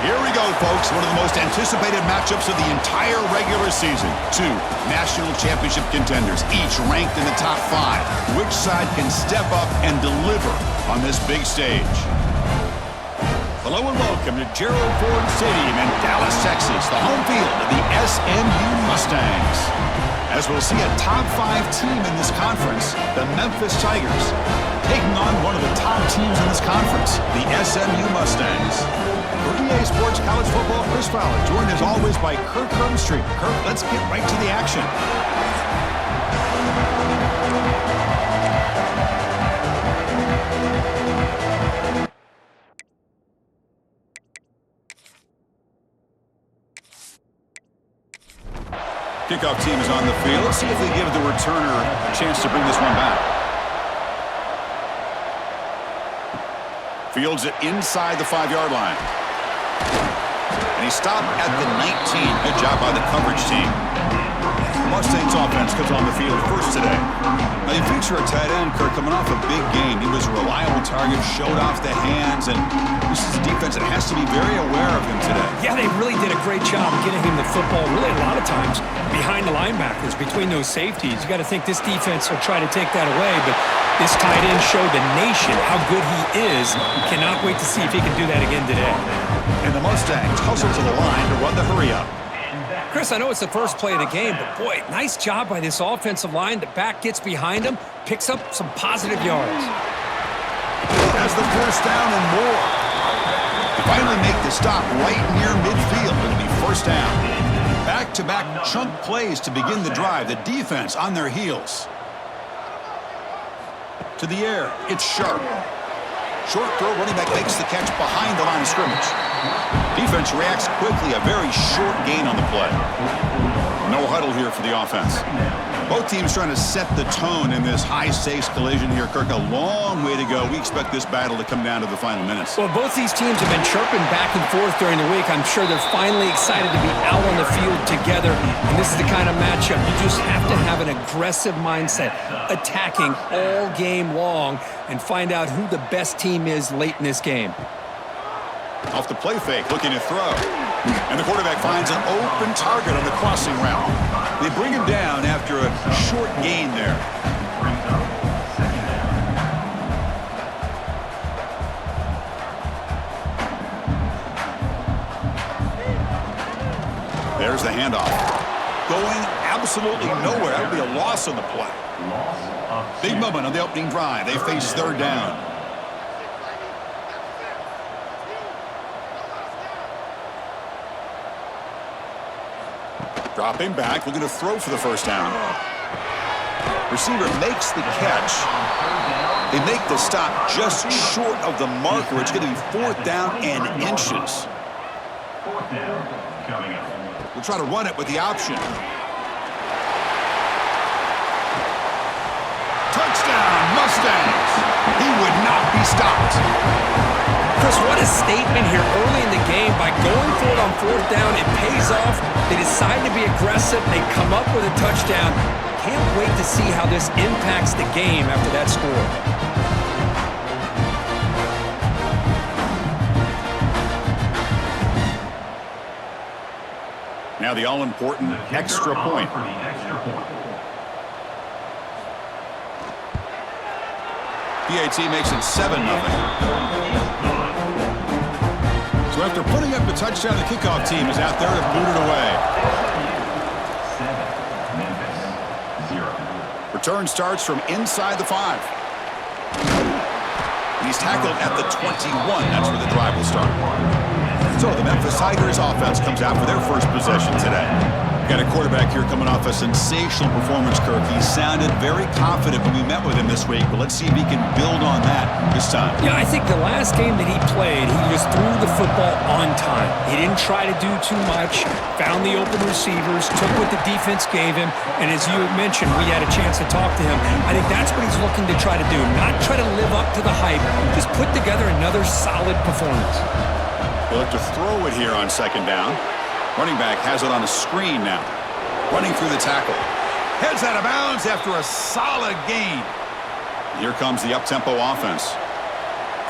Here we go, folks. One of the most anticipated matchups of the entire regular season. Two national championship contenders, each ranked in the top 5. Which side can step up and deliver on this big stage? Hello and welcome to Gerald Ford Stadium in Dallas, Texas, the home field of the SMU Mustangs. As we'll see a top 5 team in this conference, the Memphis Tigers, taking on one of the top teams in this conference, the SMU Mustangs. For EA Sports College Football, Chris Fowler, joined as always by Kirk Hermstreet. Kirk, let's get right to the action. Kickoff team is on the field. Let's see if they give the returner a chance to bring this one back. Fields it inside the 5-yard line. And he stopped at the 19. Good job by the coverage team. The Mustangs offense comes on the field first today. Now you feature a tight end, Kirk, coming off a big game. He was a reliable target, showed off the hands, and this is a defense that has to be very aware of him today. Yeah, they really did a great job getting him the football, really a lot of times behind the linebackers, between those safeties. You got to think this defense will try to take that away, but this tight end showed the nation how good he is. Cannot wait to see if he can do that again today. And the Mustangs hustle to the line to run the hurry-up. Chris, I know it's the first play of the game, but boy, nice job by this offensive line. The back gets behind him, picks up some positive yards. Has the first down and more. They finally make the stop right near midfield. It'll be first down. Back-to-back chunk plays to begin the drive. The defense on their heels. To the air, it's Sharp. Short throw, running back makes the catch behind the line of scrimmage. Defense reacts quickly, a very short gain on the play. No huddle here for the offense. Both teams trying to set the tone in this high-stakes collision here, Kirk. A long way to go. We expect this battle to come down to the final minutes. Well, both these teams have been chirping back and forth during the week. I'm sure they're finally excited to be out on the field together. And this is the kind of matchup you just have to have an aggressive mindset, attacking all game long, and find out who the best team is late in this game. Off the play fake, looking to throw. And the quarterback finds an open target on the crossing route. They bring him down after a short gain there. There's the handoff. Going absolutely nowhere. That would be a loss on the play. Big moment on the opening drive. They face third down. Dropping back, looking to throw for the first down. Receiver makes the catch. They make the stop just short of the marker. It's going to be fourth down and inches. We'll try to run it with the option. Touchdown, Mustangs. He would not be stopped. Chris, what a statement here early in the game. By going for it on fourth down, it pays off. They decide to be aggressive. They come up with a touchdown. Can't wait to see how this impacts the game after that score. Now the all-important extra point. PAT makes it 7-0. So after putting up the touchdown, the kickoff team is out there to boot it away. Return starts from inside the 5. And he's tackled at the 21. That's where the drive will start. So the Memphis Tigers offense comes out for their first possession today. Got a quarterback here coming off a sensational performance, Kirk. He sounded very confident when we met with him this week, but let's see if he can build on that this time. Yeah, I think the last game that he played, he just threw the football on time. He didn't try to do too much, found the open receivers, took what the defense gave him, and as you mentioned, we had a chance to talk to him. I think that's what he's looking to try to do, not try to live up to the hype, just put together another solid performance. He'll have to throw it here on second down. Running back has it on a screen now. Running through the tackle. Heads out of bounds after a solid gain. Here comes the up-tempo offense.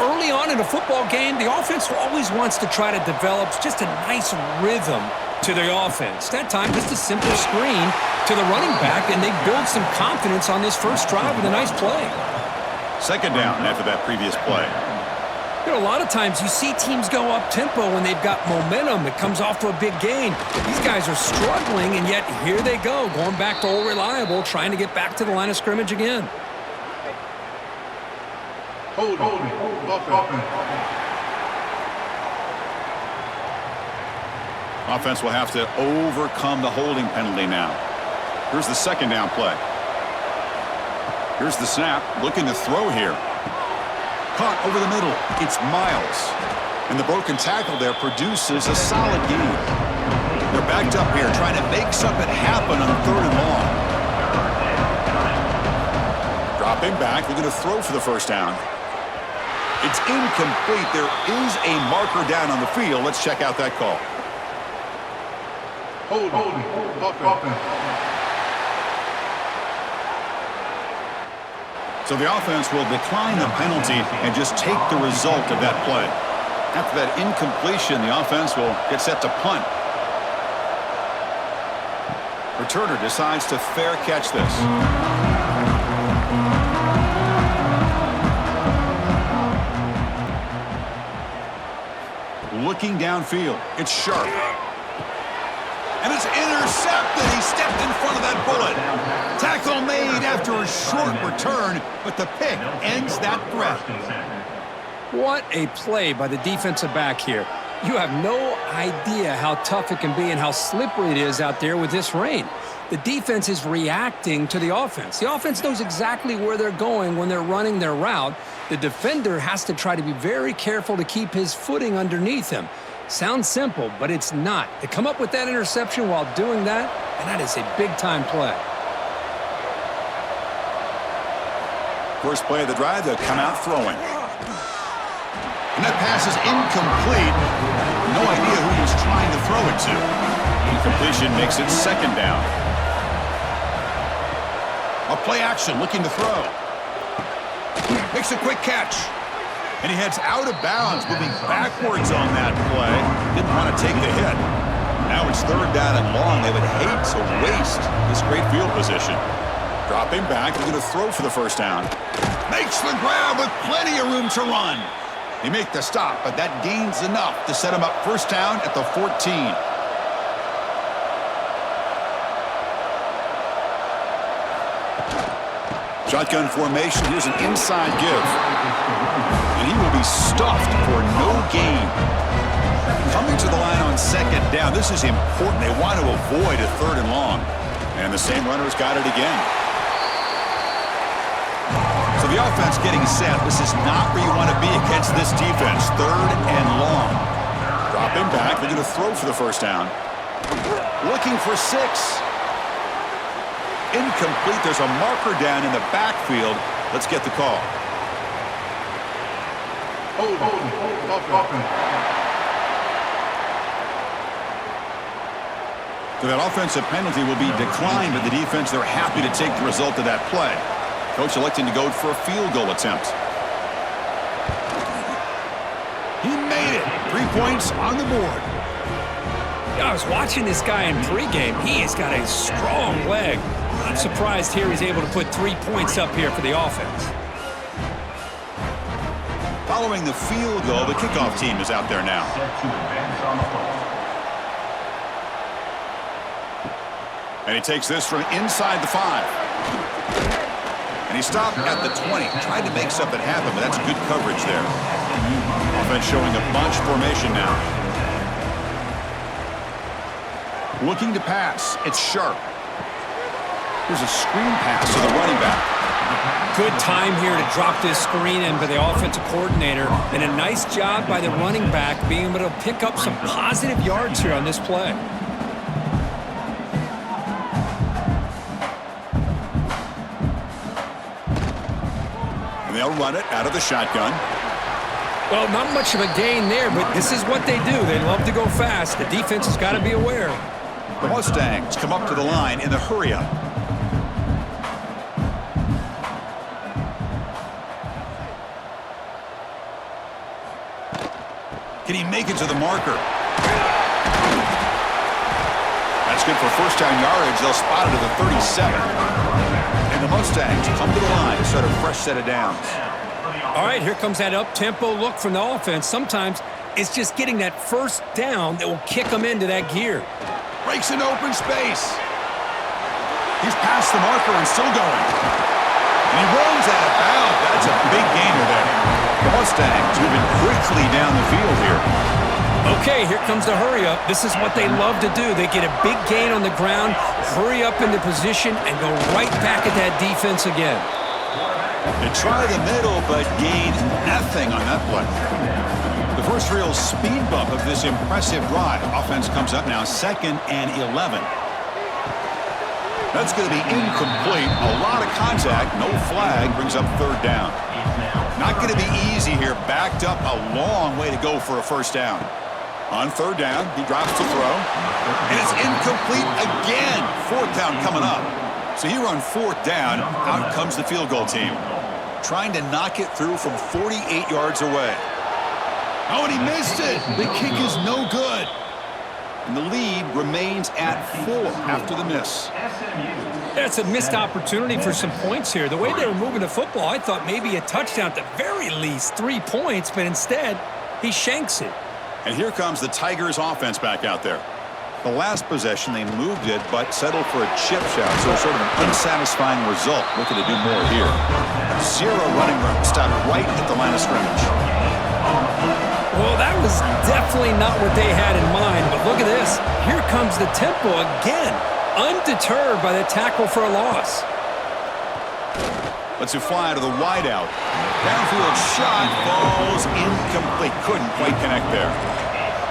early on in a football game, the offense always wants to try to develop just a nice rhythm to the offense. That time, just a simple screen to the running back, and they build some confidence on this first drive with a nice play. Second down after that previous play. You know, a lot of times you see teams go up-tempo when they've got momentum that comes off to a big gain. These guys are struggling, and yet here they go, going back to old reliable, trying to get back to the line of scrimmage again. Hold Offense will have to overcome the holding penalty now. Here's the second down play. Here's the snap, looking to throw here. Caught over the middle. It's Miles. And the broken tackle there produces a solid gain. They're backed up here, trying to make something happen on 3rd and long. Dropping back, looking to throw for the first down. It's incomplete. There is a marker down on the field. Let's check out that call. So the offense will decline the penalty and just take the result of that play. After that incompletion, the offense will get set to punt. Returner decides to fair catch this. Looking downfield, it's sharp. And it's intercepted. He stepped in front of that bullet. Tackle made after a short return, but the pick ends that threat. What a play by the defensive back here. You have no idea how tough it can be and how slippery it is out there with this rain. The defense is reacting to the offense. The offense knows exactly where they're going when they're running their route. The defender has to try to be very careful to keep his footing underneath him. Sounds simple, but it's not. To come up with that interception while doing that, and that is a big-time play. First play of the drive, they'll come out throwing. And that pass is incomplete. No idea who he was trying to throw it to. Incompletion makes it second down. A play action, looking to throw. Makes a quick catch. And he heads out of bounds, moving backwards on that play. Didn't want to take the hit. Now it's 3rd down and long. They would hate to waste this great field position. Dropping back, looking to throw for the first down. Makes the grab with plenty of room to run. He make the stop, but that gains enough to set him up first down at the 14. Shotgun formation. Here's an inside give. And he will be stuffed for no gain. Coming to the line on second down. This is important. They want to avoid a 3rd and long. And the same runner's got it again. So the offense getting set. This is not where you want to be against this defense. 3rd and long. Dropping back. They're going to throw for the first down. Looking for 6. Incomplete. There's a marker down in the backfield. Let's get the call. So that offensive penalty will be declined, but the defense, they're happy to take the result of that play. Coach electing to go for a field goal attempt. He made it. 3 points on the board. I was watching this guy in pregame. He has got a strong leg. I'm surprised here he's able to put 3 points up here for the offense. Following the field goal, the kickoff team is out there now. And he takes this from inside the 5. And he stopped at the 20. Tried to make something happen, but that's good coverage there. Offense showing a bunch formation now. Looking to pass. It's sharp. Here's a screen pass to the running back. Good time here to drop this screen in by the offensive coordinator, and a nice job by the running back being able to pick up some positive yards here on this play. And they'll run it out of the shotgun. Well, not much of a gain there, but this is what they do. They love to go fast. The defense has got to be aware. The Mustangs come up to the line in the hurry-up. Can he make it to the marker? That's good for first down yardage. They'll spot it at the 37. And the Mustangs come to the line to start a fresh set of downs. All right, here comes that up-tempo look from the offense. Sometimes it's just getting that first down that will kick them into that gear. Breaks an open space. He's past the marker and still going. And he runs out of bounds. That's a big gainer there. The Mustangs moving quickly down the field here. Okay, here comes the hurry up. This is what they love to do. They get a big gain on the ground, hurry up into position, and go right back at that defense again. They try the middle, but gain nothing on that play. The first real speed bump of this impressive drive. Offense comes up now 2nd and 11. That's going to be incomplete. A lot of contact. No flag. Brings up 3rd down. Not going to be easy here. Backed up a long way to go for a first down. On 3rd down, he drops to throw. And it's incomplete again. 4th down coming up. So here on 4th down, out comes the field goal team. Trying to knock it through from 48 yards away. Oh, and he missed it. The kick is no good. And the lead remains at 4 after the miss. That's a missed opportunity for some points here. The way they were moving the football, I thought maybe a touchdown at the very least, 3 points, but instead, he shanks it. And here comes the Tigers offense back out there. The last possession, they moved it, but settled for a chip shot, so sort of an unsatisfying result. Looking to do more here. Zero running room, stopped right at the line of scrimmage. Well, that was definitely not what they had in mind, but look at this. Here comes the tempo again, undeterred by the tackle for a loss. Lets it fly to the wideout. Downfield shot falls incomplete. Couldn't quite connect there.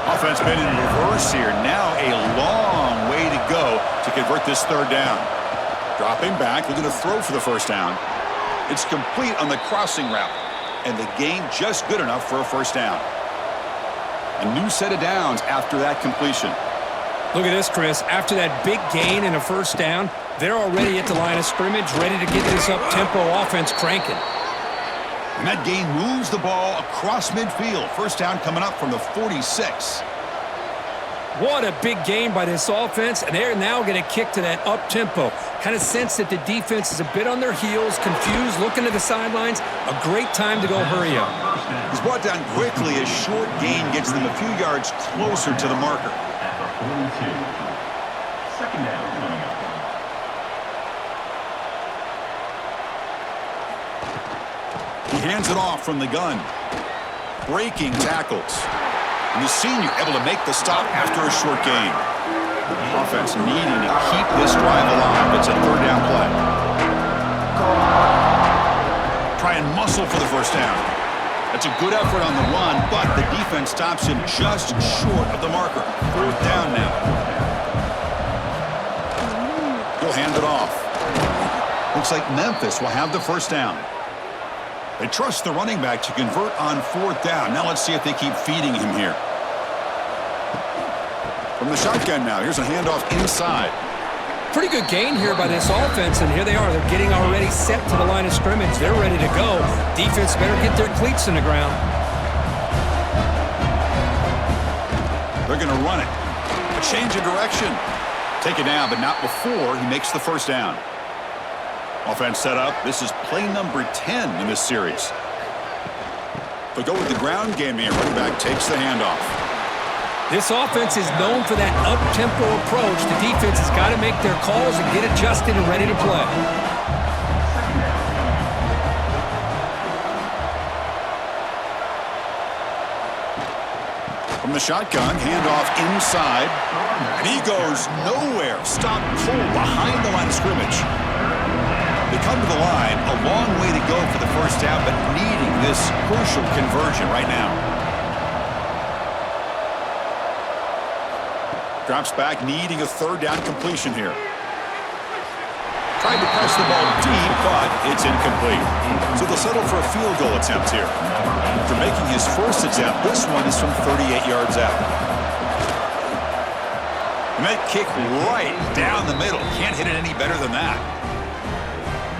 Offense been in reverse here. Now a long way to go to convert this 3rd down. Dropping back, looking to throw for the first down. It's complete on the crossing route, and the gain just good enough for a first down. A new set of downs after that completion. Look at this, Chris. After that big gain and a first down, they're already at the line of scrimmage, ready to get this up-tempo offense cranking. And that gain moves the ball across midfield. First down coming up from the 46. What a big game by this offense, and they're now going to kick to that up-tempo. Kind of sense that the defense is a bit on their heels, confused, looking to the sidelines. A great time to go hurry up. He's brought down quickly. A short gain gets them a few yards closer to the marker. Second down. He hands it off from the gun. Breaking tackles. And the senior able to make the stop after a short gain. Offense needing to keep this drive alive. It's a 3rd down play. Try and muscle for the first down. That's a good effort on the run, but the defense stops him just short of the marker. 4th down now. He'll hand it off. Looks like Memphis will have the first down. They trust the running back to convert on 4th down. Now let's see if they keep feeding him here. From the shotgun now, here's a handoff inside. Pretty good gain here by this offense, and here they are. They're getting already set to the line of scrimmage. They're ready to go. Defense better get their cleats in the ground. They're going to run it. A change of direction. Take it down, but not before he makes the first down. Offense set up. This is play number 10 in this series. They go with the ground game here. Running back takes the handoff. This offense is known for that up-tempo approach. The defense has got to make their calls and get adjusted and ready to play. From the shotgun, handoff inside. And he goes nowhere. Stopped cold behind the line of scrimmage. They come to the line, a long way to go for the first down, but needing this crucial conversion right now. Drops back, needing a 3rd down completion here. Tried to press the ball deep, but it's incomplete. So they'll settle for a field goal attempt here. After making his first attempt, this one is from 38 yards out. And that kick right down the middle. Can't hit it any better than that.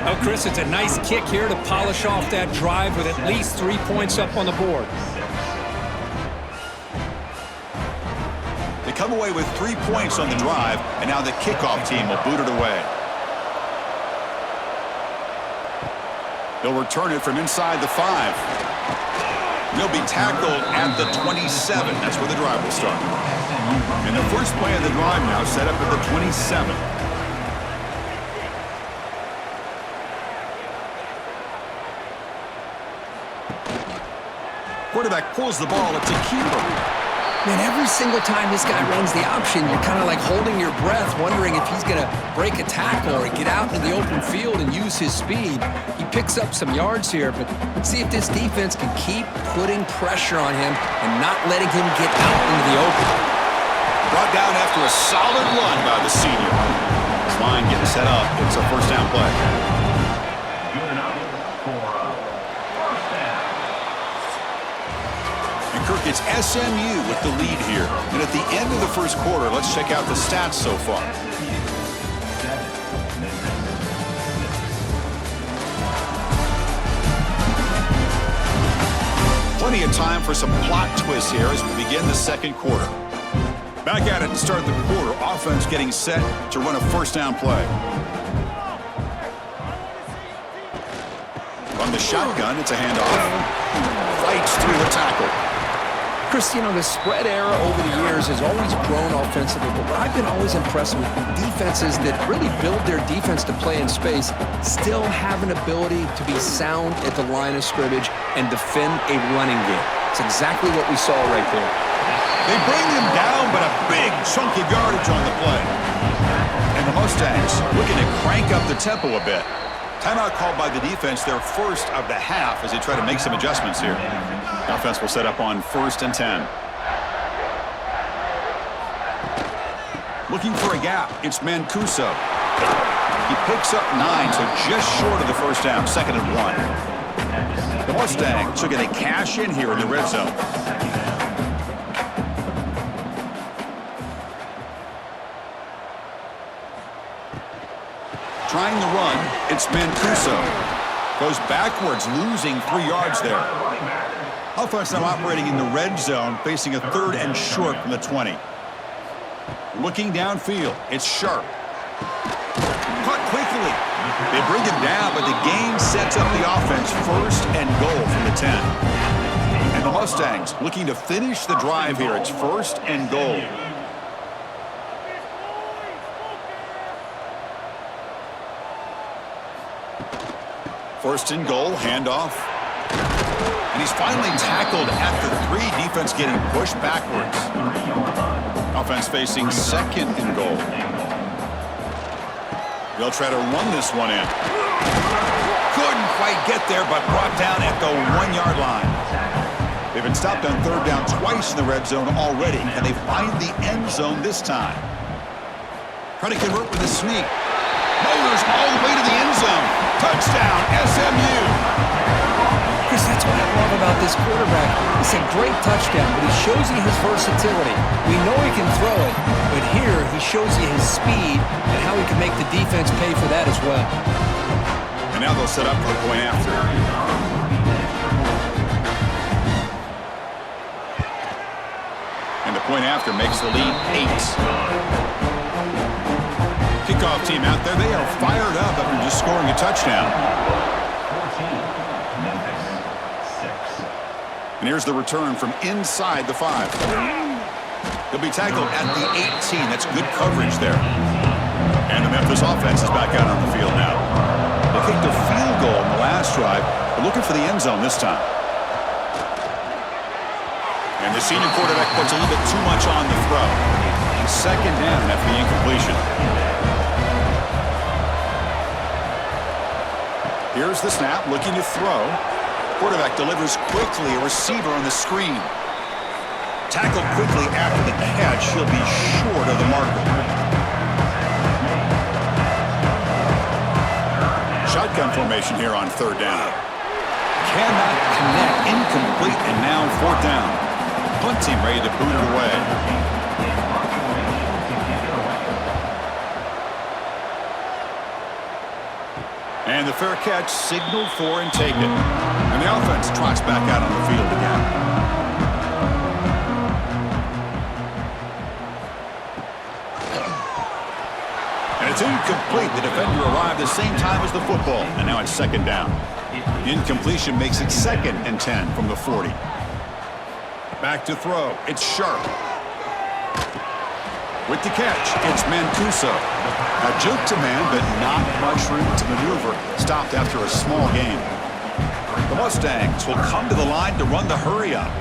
Oh, Chris, it's a nice kick here to polish off that drive with at least 3 points up on the board. come away with 3 points on the drive, and now the kickoff team will boot it away. They'll return it from inside the 5. They'll be tackled at the 27. That's where the drive will start. And the first play of the drive now set up at the 27. Quarterback pulls the ball. It's a keeper. Man, every single time this guy runs the option, you're kind of like holding your breath, wondering if he's going to break a tackle or get out into the open field and use his speed. He picks up some yards here, but let's see if this defense can keep putting pressure on him and not letting him get out into the open. Brought down after a solid run by the senior. This line getting set up. It's a first down play. Kirk, it's SMU with the lead here. And at the end of the first quarter, let's check out the stats so far. Plenty of time for some plot twists here as we begin the second quarter. Back at it to start the quarter. Offense getting set to run a first down play. From the shotgun, it's a handoff. Fights through the tackle. Chris, you know, the spread era over the years has always grown offensively, but what I've been always impressed with defenses that really build their defense to play in space still have an ability to be sound at the line of scrimmage and defend a running game. It's exactly what we saw right there. They bring them down, but a big chunk of yardage on the play. And the Mustangs looking to crank up the tempo a bit. Timeout called by the defense, their first of the half, as they try to make some adjustments here. Offense will set up on 1st and 10. Looking for a gap. It's Mancuso. He picks up 9, so just short of the first down. 2nd and 1. The Mustangs looking to cash in here in the red zone. Trying the run, it's Mancuso. Goes backwards, losing 3 yards there. Offense now operating in the red zone, facing a 3rd and short from the 20. Looking downfield, it's Sharp. Caught quickly. They bring him down, but the game sets up the offense 1st and goal from the 10. And the Mustangs looking to finish the drive here. It's 1st and goal. First and goal, handoff. And he's finally tackled at the 3. Defense getting pushed backwards. Offense facing 2nd and goal. They'll try to run this one in. Couldn't quite get there, but brought down at the 1-yard line. They've been stopped on 3rd down twice in the red zone already, and they find the end zone this time. Trying to convert with a sneak. Motors all the way to the end zone. Touchdown, SMU. Chris, that's what I love about this quarterback. It's a great touchdown, but he shows you his versatility. We know he can throw it, but here he shows you his speed and how he can make the defense pay for that as well. And now they'll set up for the point after. And the point after makes the lead 8. Kickoff team out there, they are fired up after just scoring a touchdown. And here's the return from inside the 5. They'll be tackled at the 18. That's good coverage there. And the Memphis offense is back out on the field now. They kicked a field goal in the last drive. They're looking for the end zone this time. And the senior quarterback puts a little bit too much on the throw. 2nd down after the incompletion. Here's the snap, looking to throw. Quarterback delivers quickly, a receiver on the screen. Tackled quickly after the catch. He'll be short of the marker. Shotgun formation here on 3rd down. Cannot connect, incomplete, and now 4th down. Punt team ready to boot it away. And the fair catch signaled for and taken. And the offense trots back out on the field again. It's incomplete. The defender arrived the same time as the football, and now it's second down. Incompletion makes it 2nd and 10 from the 40. Back to throw. It's Sharp. With the catch, it's Mancuso. A juke to man, but not much room to maneuver. Stopped after a small gain. The Mustangs will come to the line to run the hurry-up.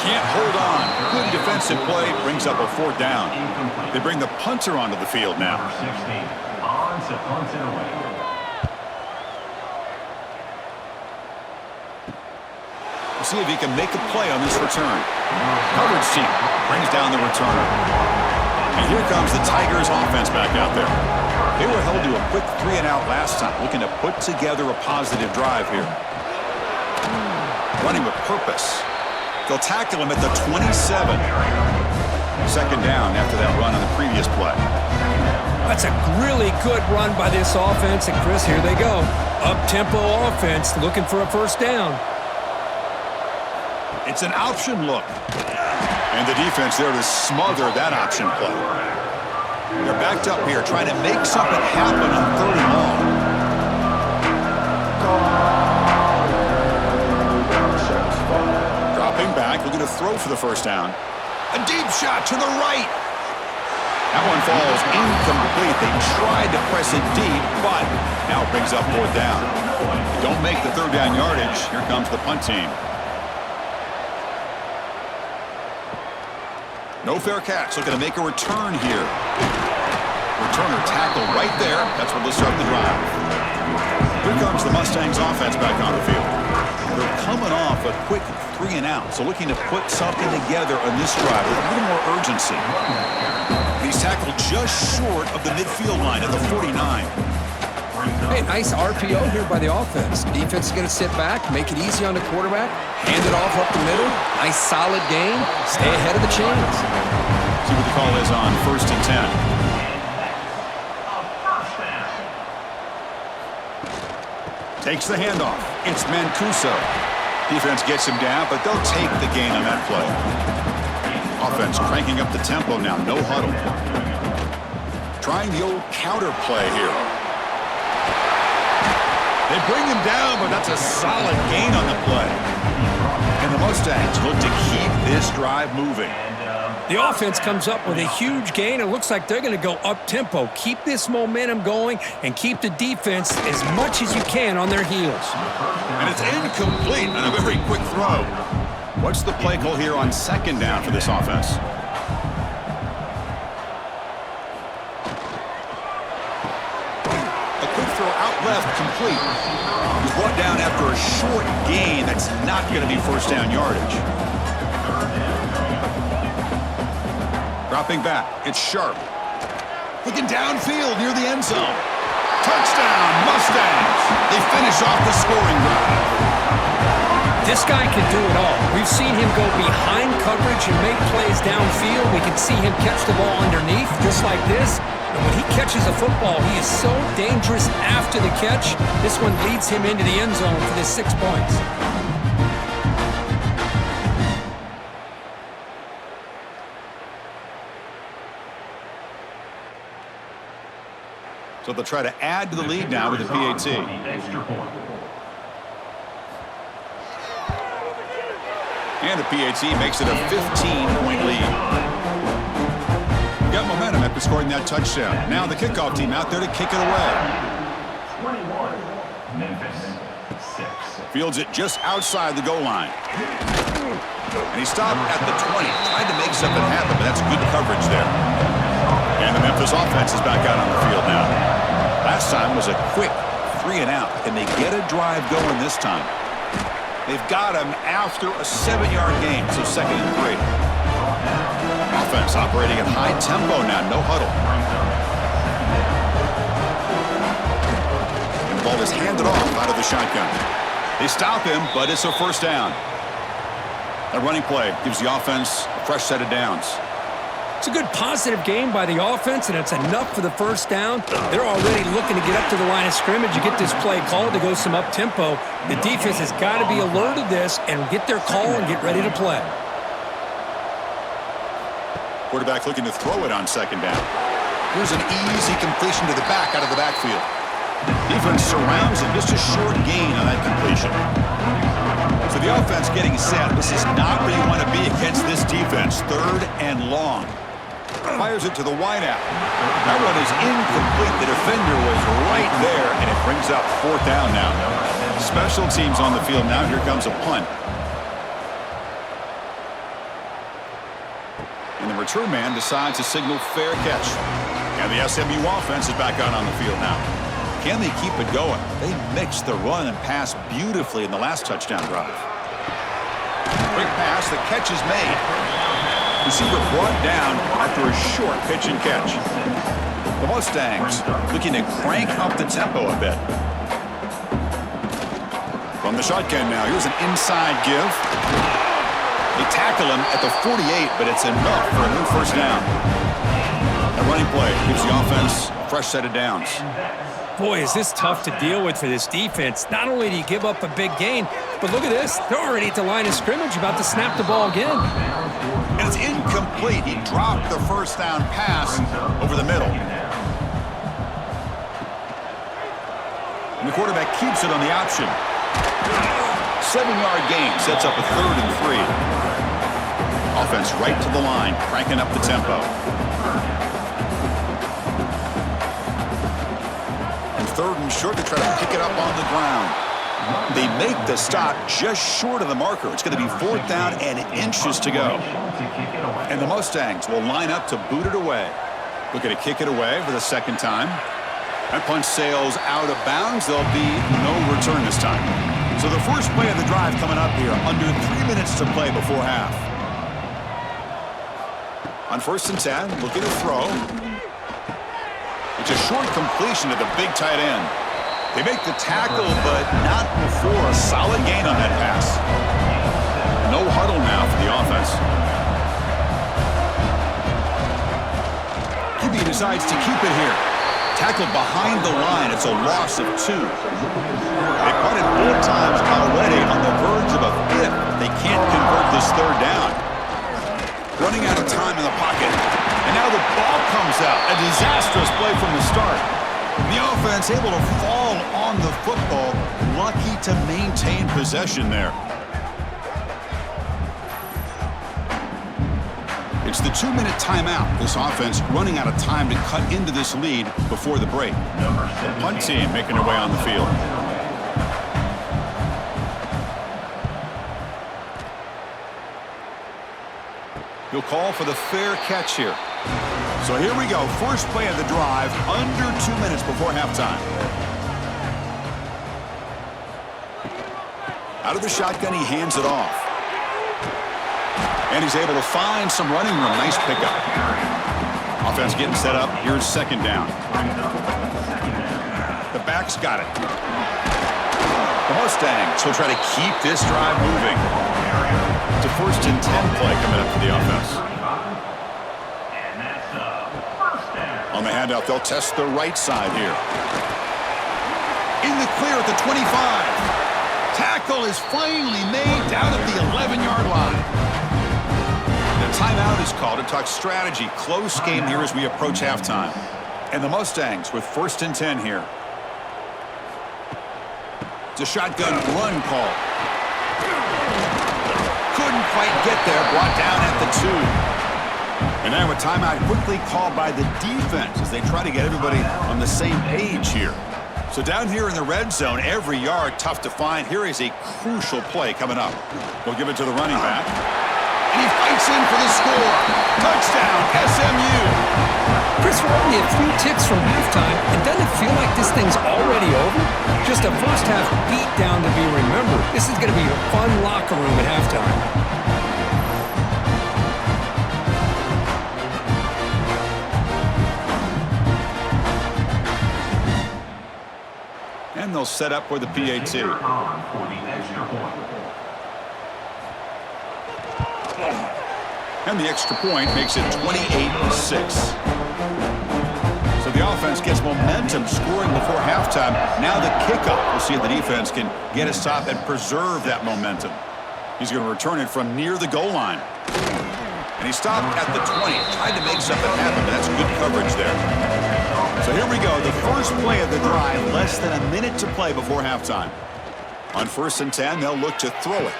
Can't hold on. Good defensive play brings up a 4th down. They bring the punter onto the field now. We'll see if he can make a play on this return. Coverage team brings down the returner. And here comes the Tigers offense back out there. They were held to a quick 3-and-out last time, looking to put together a positive drive here. Running with purpose. They'll tackle him at the 27. Second down after that run on the previous play. That's a really good run by this offense. And, Chris, here they go. Up-tempo offense looking for a first down. It's an option look. And the defense there to smother that option play. They're backed up here trying to make something happen on 3rd and long. Dropping back, looking to throw for the first down. A deep shot to the right. That one falls incomplete. They tried to press it deep, but now it brings up 4th down. They don't make the 3rd down yardage. Here comes the punt team. No fair catch. Looking to make a return here. Returner tackle right there. That's where they'll start the drive. Here comes the Mustangs offense back on the field. They're coming off a quick 3-and-out, so looking to put something together on this drive with a little more urgency. He's tackled just short of the midfield line at the 49. Hey, nice RPO here by the offense. Defense is going to sit back, make it easy on the quarterback, hand it off up the middle. Nice solid gain. Stay ahead of the chains. See what the call is on 1st and 10. Takes the handoff. It's Mancuso. Defense gets him down, but they'll take the gain on that play. Offense cranking up the tempo now. No huddle. Trying the old counter play here. They bring him down, but that's a solid gain on the play. And the Mustangs look to keep this drive moving. The offense comes up with a huge gain. It looks like they're going to go up-tempo. Keep this momentum going and keep the defense as much as you can on their heels. And it's incomplete on a very quick throw. What's the play call here on 2nd down for this offense? A quick throw out left, complete. He's brought down after a short gain. That's not going to be first down yardage. Dropping back, it's Sharp. Looking downfield near the end zone. Touchdown, Mustangs! They finish off the scoring drive. This guy can do it all. We've seen him go behind coverage and make plays downfield. We can see him catch the ball underneath, just like this. And when he catches a football, he is so dangerous after the catch. This one leads him into the end zone for the 6 points. So they'll try to add to the lead now with the PAT. And the PAT makes it a 15-point lead. Got momentum after scoring that touchdown. Now the kickoff team out there to kick it away. 21, Memphis, 6. Fields it just outside the goal line. And he stopped at the 20. Tried to make something happen, but that's good coverage there. And the Memphis offense is back out on the field now. Last time was a quick 3-and-out. Can they get a drive going this time? They've got him after a 7-yard gain, so 2nd and 3. Offense operating at high tempo now, no huddle. And the ball is handed off out of the shotgun. They stop him, but it's a first down. That running play gives the offense a fresh set of downs. It's a good positive game by the offense, and it's enough for the first down. They're already looking to get up to the line of scrimmage. You get this play called to go some up-tempo. The defense has got to be alert of this and get their call and get ready to play. Quarterback looking to throw it on second down. Here's an easy completion to the back out of the backfield. Defense surrounds him. Just a short gain on that completion. So the offense getting set. This is not where you want to be against this defense. 3rd and long. Fires it to the wideout. That one is incomplete. The defender was right there, and it brings up 4th down now. Special teams on the field now. Here comes a punt. And the return man decides to signal fair catch. And the SMU offense is back out on the field now. Can they keep it going? They mixed the run and pass beautifully in the last touchdown drive. Quick pass, the catch is made. Receiver brought down after a short pitch and catch. The Mustangs looking to crank up the tempo a bit. From the shotgun now, here's an inside give. They tackle him at the 48, but it's enough for a new 1st down. A running play gives the offense a fresh set of downs. Boy, is this tough to deal with for this defense. Not only do you give up a big gain, but look at this. They're already at the line of scrimmage, about to snap the ball again. And it's incomplete. He dropped the 1st down pass over the middle. And the quarterback keeps it on the option. 7-yard gain sets up a 3rd and 3. Offense right to the line, cranking up the tempo. And 3rd and short to try to pick it up on the ground. They make the stop just short of the marker. It's going to be 4th down and inches to go. And the Mustangs will line up to boot it away. Looking to kick it away for the 2nd time. That punt sails out of bounds. There'll be no return this time. So the first play of the drive coming up here, under 3 minutes to play before half. On 1st and 10, looking to throw. It's a short completion to the big tight end. They make the tackle, but not before a solid gain on that pass. No huddle now for the offense. QB decides to keep it here. Tackled behind the line. It's a loss of 2. They punted 4 times already, on the verge of a 5th. They can't convert this 3rd down. Running out of time in the pocket. And now the ball comes out. A disastrous play from the start. The offense able to fall on the football. Lucky to maintain possession there. It's the 2-minute timeout. This offense running out of time to cut into this lead before the break. Punt team making their way on the field. He'll call for the fair catch here. So here we go. First play of the drive, under 2 minutes before halftime. Out of the shotgun, he hands it off. And he's able to find some running room. Nice pickup. Offense getting set up. Here's 2nd down. The back's got it. The Mustangs will try to keep this drive moving. It's a 1st and 10 play coming up for the offense. On the handout, they'll test the right side here. In the clear at the 25. Tackle is finally made down at the 11-yard line. The timeout is called to talk strategy. Close game here as we approach halftime. And the Mustangs with 1st and 10 here. It's a shotgun run call. Couldn't quite get there. Brought down at the 2. And now a timeout quickly called by the defense as they try to get everybody on the same page here. So down here in the red zone, every yard tough to find. Here is a crucial play coming up. They'll give it to the running back. And he fights in for the score. Touchdown, SMU. Chris, we're only a few ticks from halftime, and doesn't it feel like this thing's already over? Just a first-half beatdown to be remembered. This is going to be a fun locker room at halftime. And they'll set up for the PAT. And the extra point makes it 28-6. So the offense gets momentum scoring before halftime. Now the kickoff. We'll see if the defense can get a stop and preserve that momentum. He's going to return it from near the goal line. And he stopped at the 20. Tried to make something happen, but that's good coverage there. So here we go. The first play of the drive. Less than a minute to play before halftime. On 1st and 10, they'll look to throw it.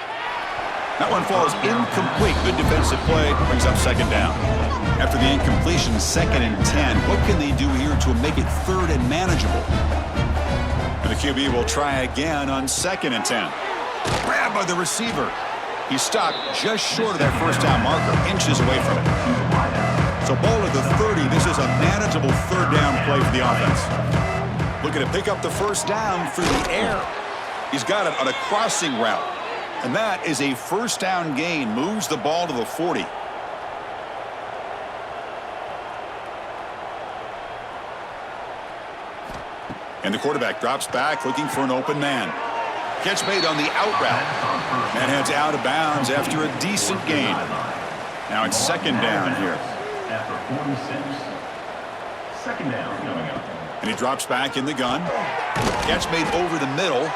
That one falls incomplete. Good defensive play. Brings up 2nd down. After the incompletion, 2nd and 10. What can they do here to make it 3rd and manageable? And the QB will try again on 2nd and 10. Grabbed by the receiver. He stopped just short of that 1st down marker, inches away from it. So ball at the 30. This is a manageable 3rd down play for the offense. Looking to pick up the 1st down through the air. He's got it on a crossing route. And that is a 1st down gain. Moves the ball to the 40. And the quarterback drops back looking for an open man. Catch made on the out route. Man heads out of bounds after a decent gain. Now it's 2nd down here. After 46. 2nd down coming up. And he drops back in the gun. Catch made over the middle.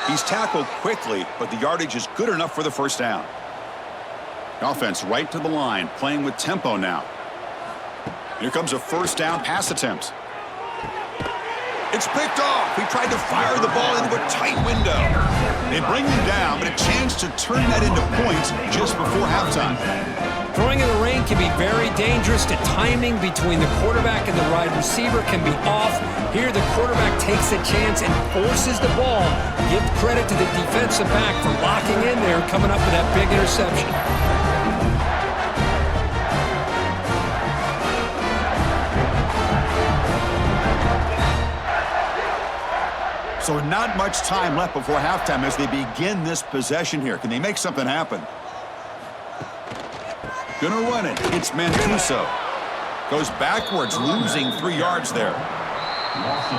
He's tackled quickly, but the yardage is good enough for the 1st down. The offense right to the line, playing with tempo now. Here comes a 1st down pass attempt. It's picked off. He tried to fire the ball into a tight window. They bring him down, but a chance to turn that into points just before halftime. Throwing in the rain can be very dangerous. The timing between the quarterback and the wide receiver can be off. Here, the quarterback takes a chance and forces the ball. Give credit to the defensive back for locking in there, coming up with that big interception. So not much time left before halftime as they begin this possession here. Can they make something happen? Gonna run it. It's Mancuso. Goes backwards, losing 3 yards there.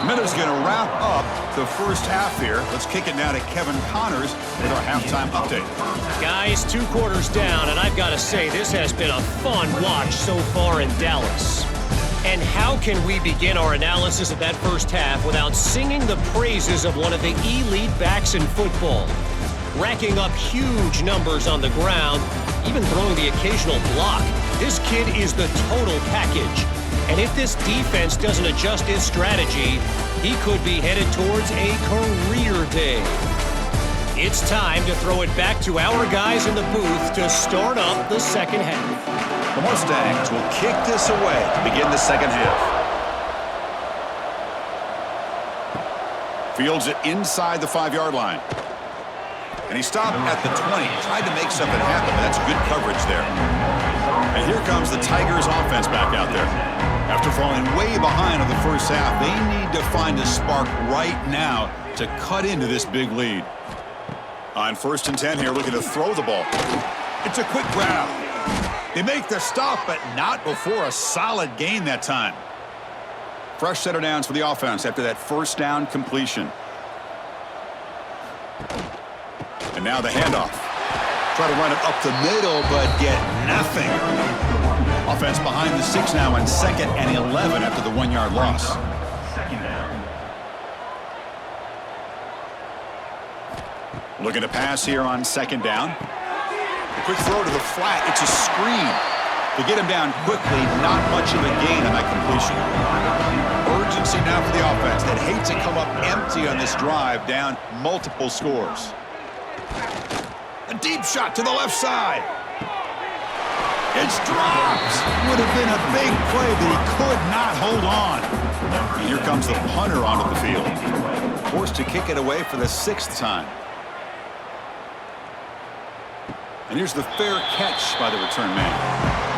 Minuta's gonna wrap up the 1st half here. Let's kick it now to Kevin Connors with our halftime update. Guys, 2 quarters down, and I've got to say this has been a fun watch so far in Dallas. And how can we begin our analysis of that 1st half without singing the praises of one of the elite backs in football? Racking up huge numbers on the ground, even throwing the occasional block. This kid is the total package. And if this defense doesn't adjust its strategy, he could be headed towards a career day. It's time to throw it back to our guys in the booth to start up the 2nd half. The Mustangs will kick this away to begin the 2nd half. Fields it inside the 5-yard line. And he stopped at the 20. Tried to make something happen, but that's good coverage there. And here comes the Tigers offense back out there. After falling way behind on the 1st half, they need to find a spark right now to cut into this big lead. On 1st and 10 here, looking to throw the ball. It's a quick grab. They make the stop, but not before a solid gain that time. Fresh set of downs for the offense after that 1st down completion. And now the handoff. Try to run it up the middle, but get nothing. Offense behind the 6 now on 2nd and 11 after the 1-yard loss. 2nd down. Looking to pass here on 2nd down. A quick throw to the flat. It's a screen. To get him down quickly, not much of a gain on that completion. Urgency now for the offense that hates to come up empty on this drive, down multiple scores. A deep shot to the left side. It's dropped. Would have been a big play, but he could not hold on. And here comes the punter onto the field. Forced to kick it away for the 6th time. And here's the fair catch by the return man.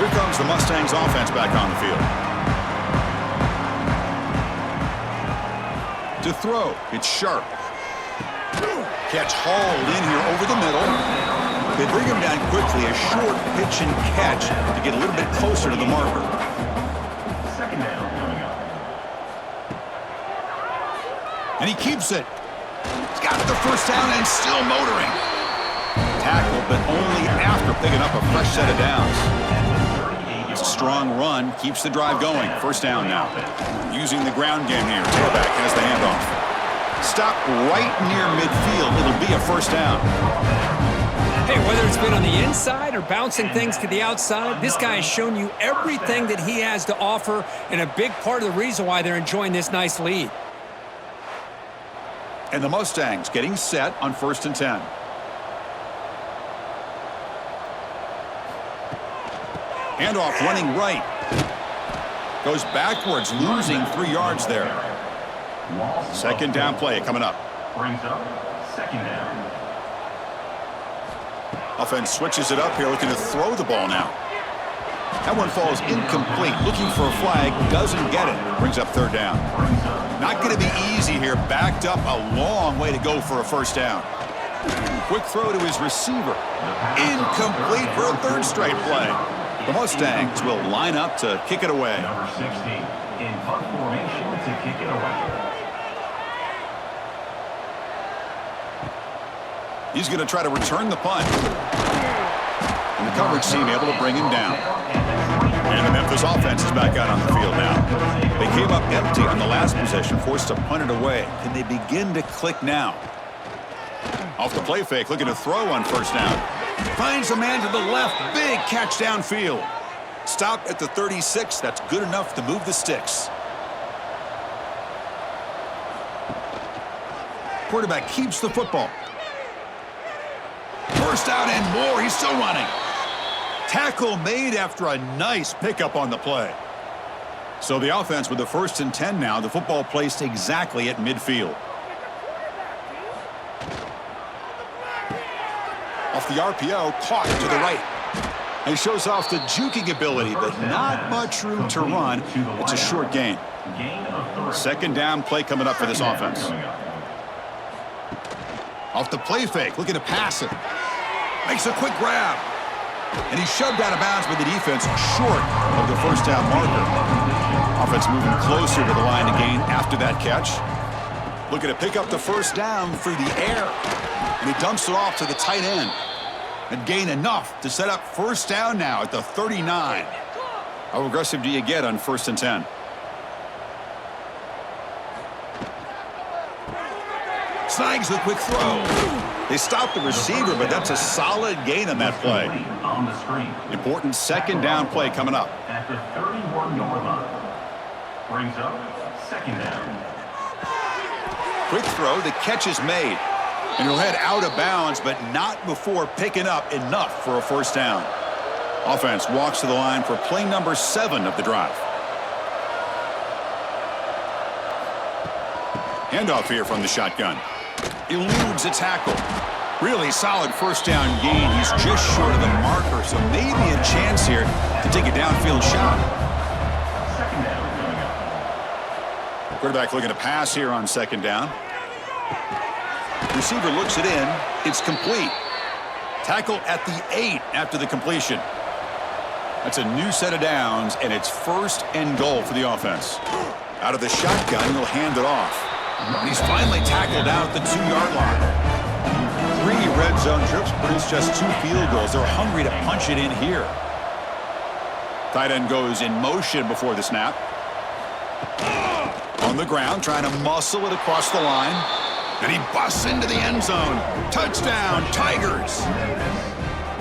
Here comes the Mustangs offense back on the field. To throw, it's Sharp. Catch hauled in here over the middle. They bring him down quickly, a short pitch and catch to get a little bit closer to the marker. 2nd down coming up. And he keeps it. He's got the 1st down and still motoring. Tackled, but only after picking up a fresh set of downs. It's a strong run, keeps the drive going. 1st down now. Using the ground game here. Tailback has the handoff. Stop right near midfield. It'll be a 1st down. Hey, whether it's been on the inside or bouncing things to the outside, this guy has shown you everything that he has to offer, and a big part of the reason why they're enjoying this nice lead. And the Mustangs getting set on 1st and 10. Handoff running right. Goes backwards, losing 3 yards there. 2nd down play coming up. Brings up 2nd down. Offense switches it up here, looking to throw the ball now. That one falls incomplete. Looking for a flag, doesn't get it. Brings up 3rd down. Not going to be easy here. Backed up a long way to go for a 1st down. Quick throw to his receiver. Incomplete for a 3rd straight play. The Mustangs will line up to kick it away. Number 16 in punt formation to kick it away. He's going to try to return the punt. And the coverage team able to bring him down. And the Memphis offense is back out on the field now. They came up empty on the last possession, forced to punt it away. Can they begin to click now? Off the play fake, looking to throw on 1st down. Finds a man to the left. Big catch downfield. Stop at the 36. That's good enough to move the sticks. Quarterback keeps the football. 1st down and more. He's still running. Tackle made after a nice pickup on the play. So the offense with the 1st and 10 now. The football placed exactly at midfield. Off the RPO, caught to the right. He shows off the juking ability, but not much room to run. It's a short gain. 2nd down play coming up for this offense. Off the play fake, looking to pass it. Makes a quick grab. And he's shoved out of bounds by the defense short of the 1st down marker. Offense moving closer to the line to gain after that catch. Looking to pick up the 1st down through the air. And he dumps it off to the tight end. And gain enough to set up 1st down now at the 39. How aggressive do you get on 1st and 10? Snags the quick throw. They stop the receiver, but that's a solid gain on that play. On the screen. Important 2nd down play coming up. At the 31-yard line. Brings up 2nd down. Quick throw, the catch is made. And he'll head out of bounds, but not before picking up enough for a 1st down. Offense walks to the line for play number 7 of the drive. Handoff here from the shotgun. Eludes a tackle. Really solid 1st down gain. He's just short of the marker, so maybe a chance here to take a downfield shot. 2nd down coming up. Quarterback looking to pass here on 2nd down. Receiver looks it in. It's complete. Tackle at the 8 after the completion. That's a new set of downs, and it's 1st and goal for the offense. Out of the shotgun, he'll hand it off. And he's finally tackled out at the 2-yard line. 3 red zone trips produce just 2 field goals. They're hungry to punch it in here. Tight end goes in motion before the snap. On the ground, trying to muscle it across the line. And he busts into the end zone. Touchdown, Tigers.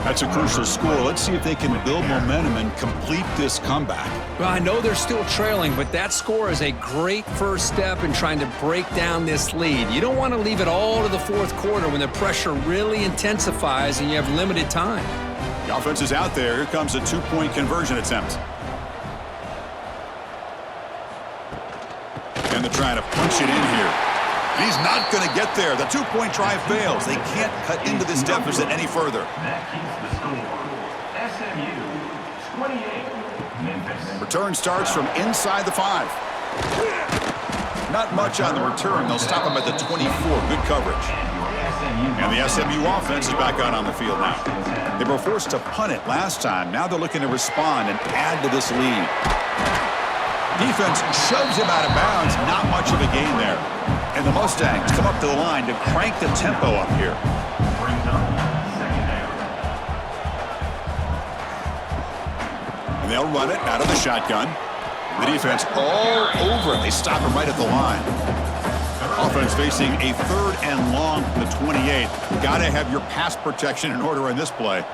That's a crucial score. Let's see if they can build momentum and complete this comeback. Well, I know they're still trailing, but that score is a great first step in trying to break down this lead. You don't want to leave it all to the 4th quarter when the pressure really intensifies and you have limited time. The offense is out there. Here comes a 2-point conversion attempt. And they're trying to punch it in here. He's not going to get there. The 2-point try fails. They can't cut into this deficit any further. That keeps the score. SMU 28, Memphis. Return starts from inside the 5. Not much on the return. They'll stop him at the 24. Good coverage. And the SMU offense is back out on the field now. They were forced to punt it last time. Now they're looking to respond and add to this lead. Defense shoves him out of bounds. Not much of a gain there. And the Mustangs come up to the line to crank the tempo up here. Brings up 2nd down. And they'll run it out of the shotgun. The defense all over it. They stop him right at the line. Offense facing a 3rd and long from the 28. Got to have your pass protection in order in this play.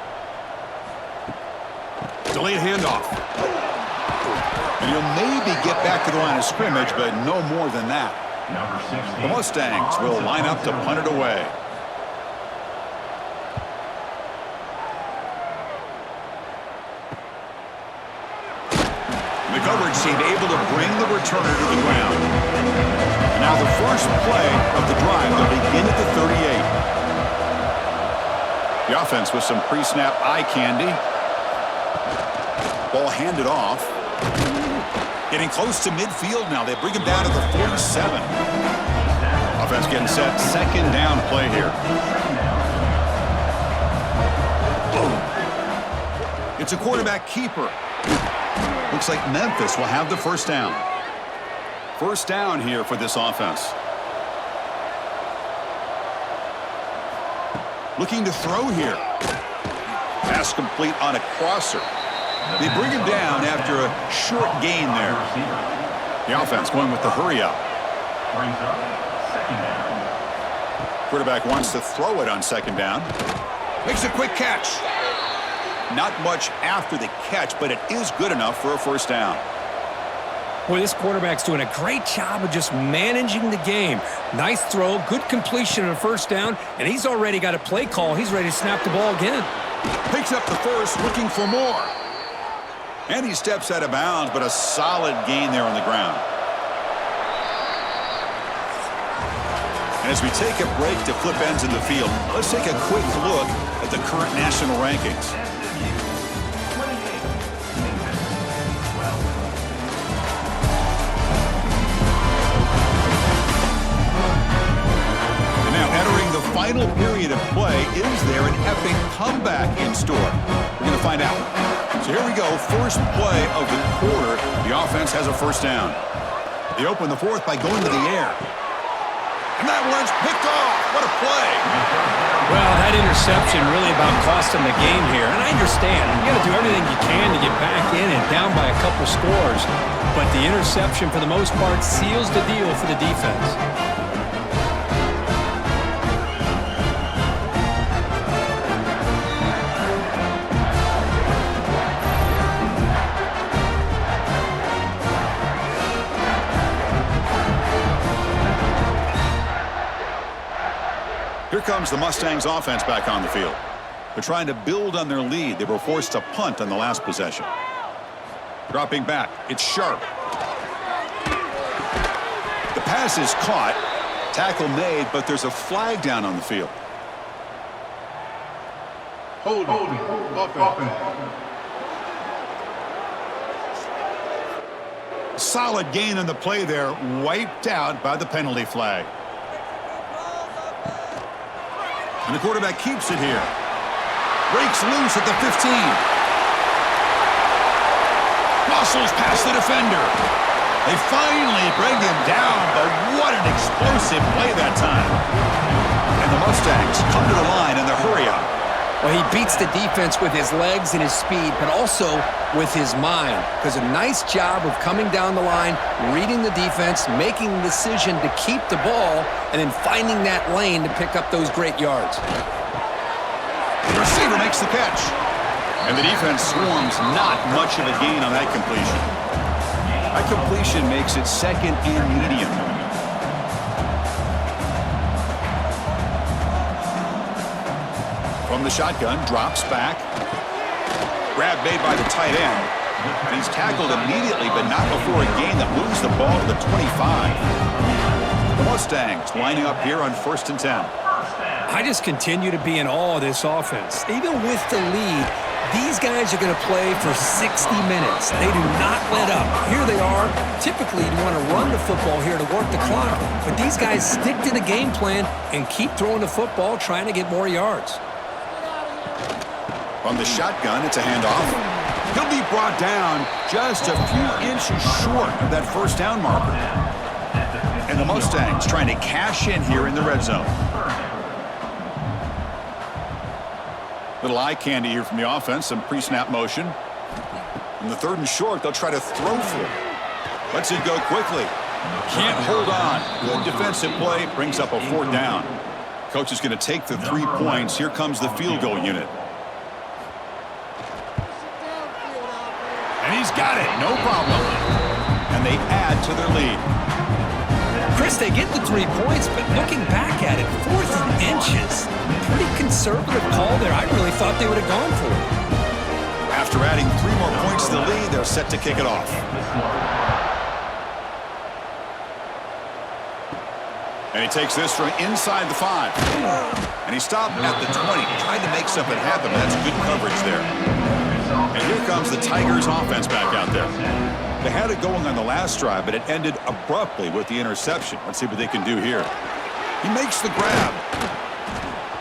Delayed handoff. And you'll maybe get back to the line of scrimmage, but no more than that. The Mustangs will line up to punt it away. The coverage seemed able to bring the returner to the ground. Now the first play of the drive, they'll begin at the 38. The offense with some pre-snap eye candy. Ball handed off. Getting close to midfield now. They bring him down to the 47. Offense getting set. 2nd down play here. It's a quarterback keeper. Looks like Memphis will have the first down. First down here for this offense. Looking to throw here. Pass complete on a crosser. They bring him down after a short gain there. The offense going with the hurry up. Quarterback wants to throw it on 2nd down. Makes a quick catch. Not much after the catch, but it is good enough for a first down. Boy, this quarterback's doing a great job of just managing the game. Nice throw, good completion on a first down, and he's already got a play call. He's ready to snap the ball again. Picks up the first, looking for more. And he steps out of bounds, but a solid gain there on the ground. And as we take a break to flip ends in the field, let's take a quick look at the current national rankings. And now entering the final period of play, is there an epic comeback in store? We're going to find out. So here we go, first play of the quarter. The offense has a first down. They open the 4th by going to the air. And that one's picked off. What a play. Well, that interception really about cost them the game here. And I understand. You got to do everything you can to get back in and down by a couple scores. But the interception, for the most part, seals the deal for the defense. Here comes the Mustangs offense back on the field. They're trying to build on their lead. They were forced to punt on the last possession. Dropping back, it's Sharp. The pass is caught. Tackle made, but there's a flag down on the field. Holding. Solid gain on the play there, wiped out by the penalty flag. And the quarterback keeps it here. Breaks loose at the 15. Muscles past the defender. They finally bring him down, but what an explosive play that time. And the Mustangs come to the line in the hurry-up. Well, he beats the defense with his legs and his speed, but also with his mind. Does a nice job of coming down the line, reading the defense, making the decision to keep the ball, and then finding that lane to pick up those great yards. The receiver makes the catch. And the defense swarms, not much of a gain on that completion. That completion makes it 2nd and medium. From the shotgun, drops back. Grab made by the tight end. And he's tackled immediately, but not before a gain that moves the ball to the 25. The Mustangs lining up here on 1st and 10. I just continue to be in awe of this offense. Even with the lead, these guys are going to play for 60 minutes. They do not let up. Here they are. Typically, you want to run the football here to work the clock, but these guys stick to the game plan and keep throwing the football, trying to get more yards. From the shotgun, it's a handoff. He'll be brought down just a few inches short of that first down marker. And the Mustangs trying to cash in here in the red zone. Little eye candy here from the offense, some pre-snap motion. In the 3rd and short, they'll try to throw for it. Lets it go quickly. Can't hold on. Good defensive play brings up a 4th down. Coach is going to take the 3 points. Here comes the field goal unit. And he's got it. No problem. And they add to their lead. Chris, they get the 3 points, but looking back at it, 4th and inches. Pretty conservative call there. I really thought they would have gone for it. After adding 3 more points to the lead, they're set to kick it off. And he takes this from inside the 5. And he stopped at the 20. Tried to make something happen, but that's good coverage there. And here comes the Tigers offense back out there. They had it going on the last drive, but it ended abruptly with the interception. Let's see what they can do here. He makes the grab.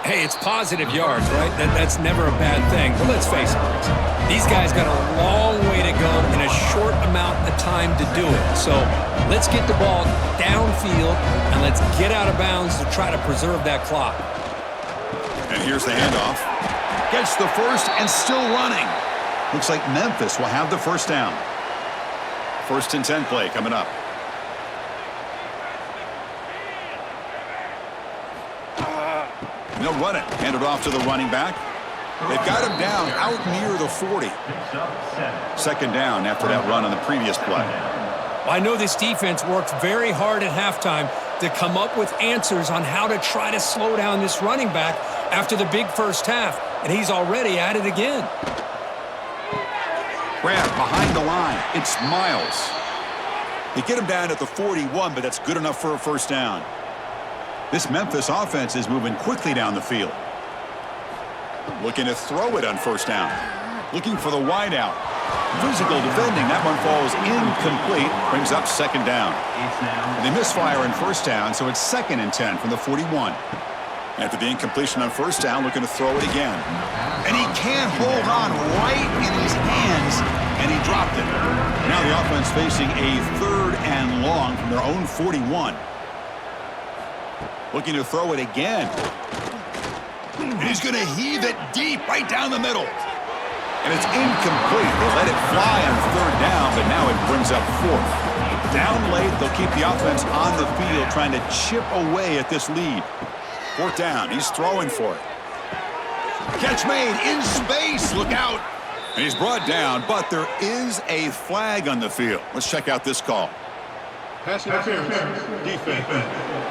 Hey, it's positive yards, right? That's never a bad thing. But let's face it, these guys got a long way to go in a short amount of time to do it. So let's get the ball downfield, and let's get out of bounds to try to preserve that clock. And here's the handoff. Gets the first and still running. Looks like Memphis will have the first down. 1st and 10 play coming up. They'll run it. Hand it off to the running back. They've got him down out near the 40. 2nd down after that run on the previous play. Well, I know this defense worked very hard at halftime to come up with answers on how to try to slow down this running back after the big first half, and he's already at it again. Grab behind the line. It's Miles. They get him down at the 41, but that's good enough for a first down. This Memphis offense is moving quickly down the field. Looking to throw it on first down. Looking for the wideout. Physical defending. That one falls incomplete. Brings up 2nd down. And they misfire on first down, so it's 2nd and 10 from the 41. After the incompletion on first down, looking to throw it again. And he can't hold on right in his hands, and he dropped it. Now the offense facing a 3rd and long from their own 41. Looking to throw it again. And he's going to heave it deep right down the middle. And it's incomplete. They let it fly on 3rd down, but now it brings up 4th. Down late, they'll keep the offense on the field trying to chip away at this lead. 4th down. He's throwing for it. Catch made in space. Look out. And he's brought down, but there is a flag on the field. Let's check out this call. Pass interference. Defense.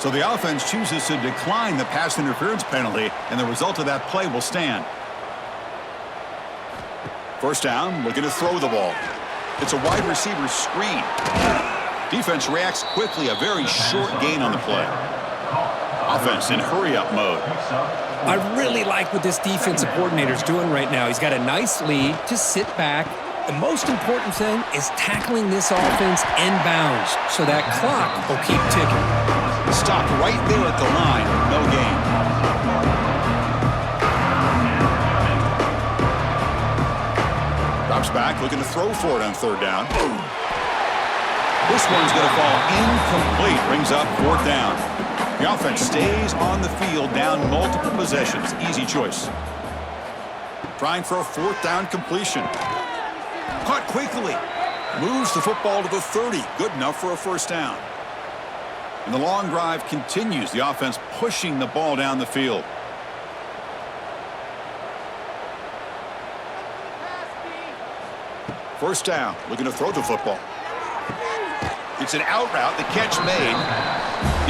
So the offense chooses to decline the pass interference penalty, and the result of that play will stand. First down, looking to throw the ball. It's a wide receiver screen. Defense reacts quickly, a very short gain on the play. Offense in hurry-up mode. I really like what this defensive coordinator's doing right now. He's got a nice lead. Just sit back. The most important thing is tackling this offense inbounds so that clock will keep ticking. Stopped right there at the line. No gain. Drops back, looking to throw for it on 3rd down. This one's going to fall incomplete. Brings up 4th down. The offense stays on the field down multiple possessions. Easy choice. Trying for a 4th down completion. Caught quickly. Moves the football to the 30. Good enough for a first down. And the long drive continues. The offense pushing the ball down the field. First down. Looking to throw the football. It's an out route. The catch made.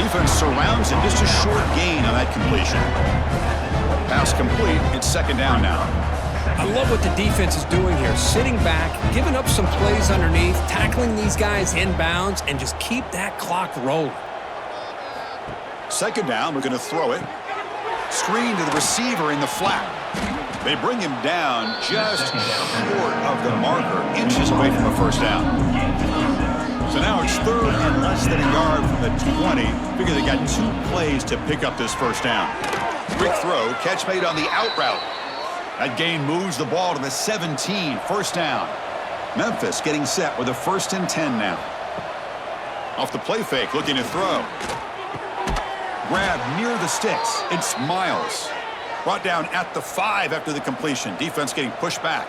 Defense surrounds him. Just a short gain on that completion. Pass complete. It's 2nd down now. I love what the defense is doing here. Sitting back, giving up some plays underneath, tackling these guys inbounds, and just keep that clock rolling. 2nd down. We're going to throw it. Screen to the receiver in the flat. They bring him down just short of the marker. Inches away from a first down. So now it's 3rd and less than a yard from the 20. Figure they got 2 plays to pick up this first down. Quick throw. Catch made on the out route. That gain moves the ball to the 17. First down. Memphis getting set with a 1st and 10 now. Off the play fake, looking to throw. Grab near the sticks. It's Miles. Brought down at the 5 after the completion. Defense getting pushed back.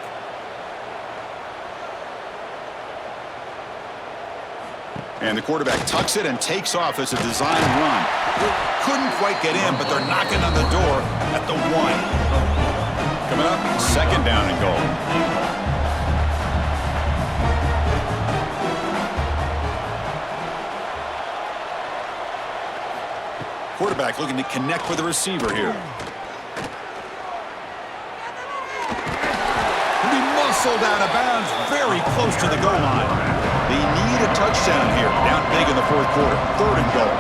And the quarterback tucks it and takes off as a design run. Couldn't quite get in, but they're knocking on the door at the 1. Coming up, second down and goal. Quarterback looking to connect with the receiver here. He muscled out of bounds very close to the goal line. They need a touchdown here. Down big in the fourth quarter. Third and goal.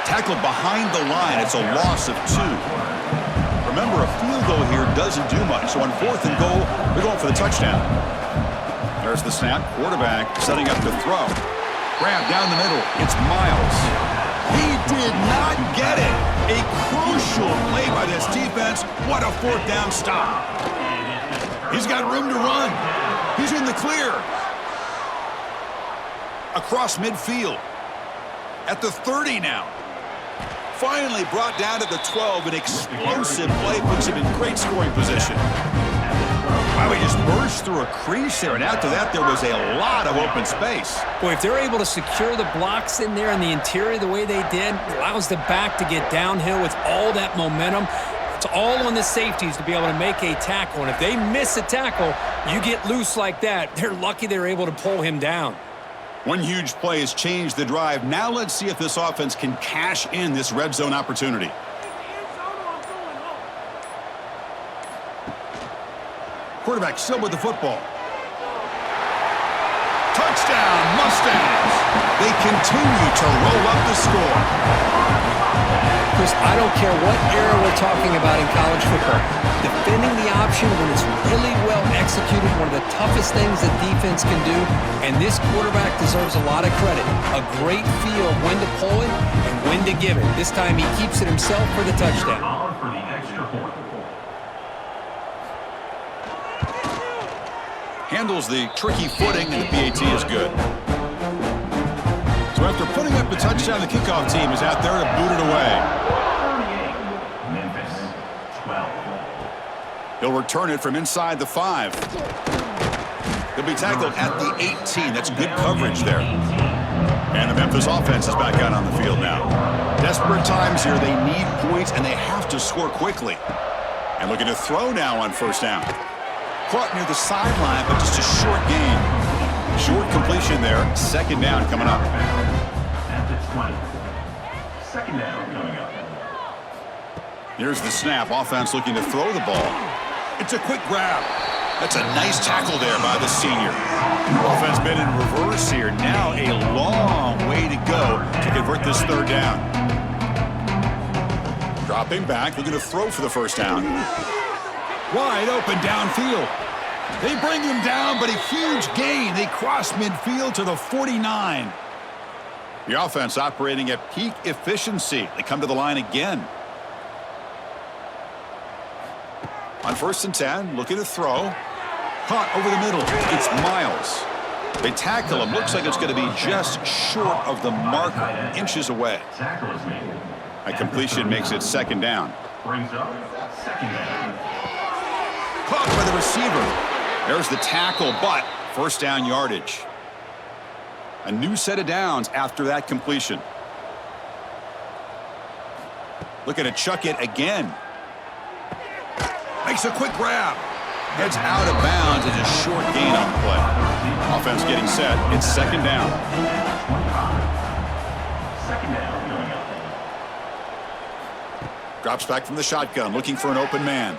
Tackled behind the line. It's a loss of 2. Remember, a field goal here doesn't do much. So on fourth and goal, they're going for the touchdown. There's the snap. Quarterback setting up to throw. Grab down the middle. It's Miles. He did not get it. A crucial play by this defense. What a fourth down stop. He's got room to run. He's in the clear. Across midfield. At the 30 now. Finally brought down to the 12. An explosive play puts him in great scoring position. Wow, he just burst through a crease there, and after that, there was a lot of open space. Boy, if they're able to secure the blocks in there in the interior the way they did, it allows the back to get downhill with all that momentum. It's all on the safeties to be able to make a tackle, and if they miss a tackle, you get loose like that. They're lucky they're able to pull him down. One huge play has changed the drive. Now let's see if this offense can cash in this red zone opportunity. Quarterback still with the football. Touchdown, Mustangs. They continue to roll up the score. Chris, I don't care what era we're talking about in college football. Defending the option when it's really well executed, one of the toughest things that defense can do, and this quarterback deserves a lot of credit. A great feel of when to pull it and when to give it. This time he keeps it himself for the touchdown. For the extra point. Handles the tricky footing, and the PAT is good. So after putting up the touchdown, the kickoff team is out there to boot it away. 38, Memphis, 12. He'll return it from inside the 5. He'll be tackled at the 18. That's good coverage there. And the Memphis offense is back out on the field now. Desperate times here. They need points, and they have to score quickly. And looking to throw now on first down. Caught near the sideline, but just a short gain. Short completion there. Second down coming up. At the 20. Second down coming up. Here's the snap. Offense looking to throw the ball. It's a quick grab. That's a nice tackle there by the senior. Offense been in reverse here. Now a long way to go to convert this third down. Dropping back, looking to throw for the first down. Wide open downfield. They bring him down, but a huge gain. They cross midfield to the 49. The offense operating at peak efficiency. They come to the line again. On first and 10, looking to throw. Caught over the middle. It's Miles. They tackle him. Looks like it's going to be just short of the marker, inches away. Tackle is made. A completion makes it second down. Brings up second down. Caught by the receiver. There's the tackle, but first down yardage. A new set of downs after that completion. Looking to chuck it again. Makes a quick grab. Heads out of bounds. It's a short gain on the play. Offense getting set. It's second down. 25. Second down coming up. Drops back from the shotgun, looking for an open man.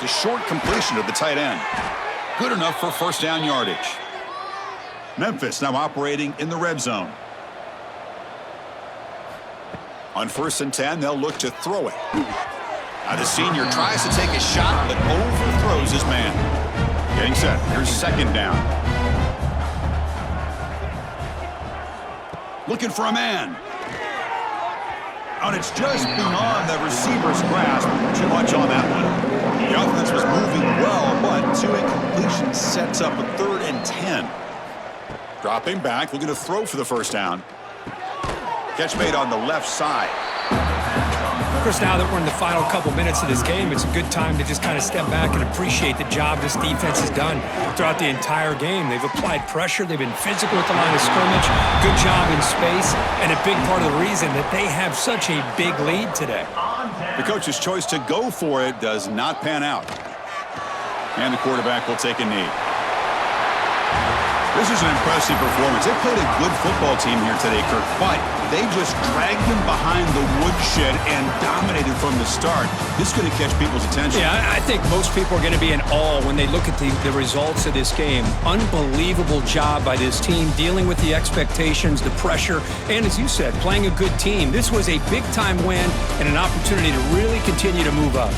It's a short completion to the tight end. Good enough for first down yardage. Memphis now operating in the red zone. On first and 10, they'll look to throw it. Now the senior tries to take a shot, but overthrows his man. Getting set. Here's second down. Looking for a man. And it's just beyond the receiver's grasp. Too much on that one. The offense was moving well, but two incompletions sets up a third and 10. Dropping back, looking to throw for the first down. Catch made on the left side. Chris, now that we're in the final couple minutes of this game, it's a good time to just kind of step back and appreciate the job this defense has done throughout the entire game. They've applied pressure. They've been physical at the line of scrimmage. Good job in space, and a big part of the reason that they have such a big lead today. The coach's choice to go for it does not pan out. And the quarterback will take a knee. This is an impressive performance. They played a good football team here today, Kirk, but they just dragged them behind the woodshed and dominated from the start. This is going to catch people's attention. Yeah, I think most people are going to be in awe when they look at the results of this game. Unbelievable job by this team dealing with the expectations, the pressure, and as you said, playing a good team. This was a big-time win and an opportunity to really continue to move up.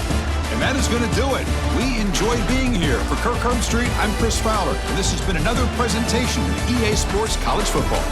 And that is going to do it. We enjoyed being here. For Kirk Herbstreit, I'm Chris Fowler, and this has been another presentation of EA Sports College Football.